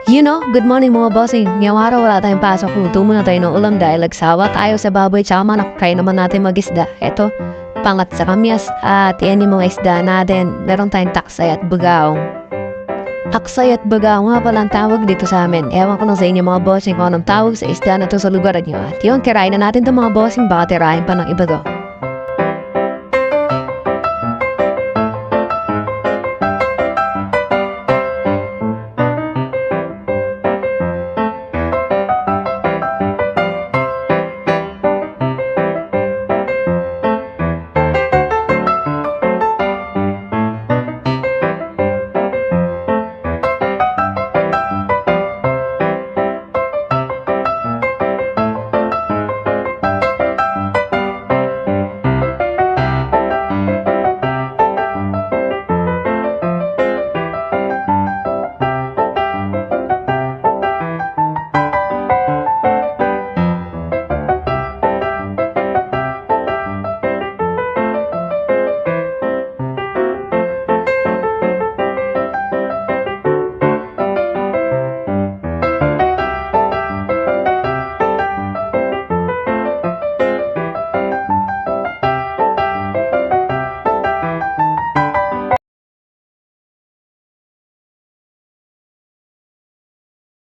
Good morning mga bossing. Ngayong araw wala tayong pasok. Luto muna tayo ng ulam dahil nagsawa tayo sa baboy tsaka manok. Kaya naman natin mag-isda. Eto, pangat sa kamyas at yan yung mga isda natin. Meron tayong taksay at bugaong. Aksay at bugaong nga pala ang tawag dito sa amin. Ewan ko lang sa inyo mga bossing kung anong tawag sa isda na to sa lugar nyo. At yun, kirain na natin itong mga bossing. Baka tirahin pa ng iba to.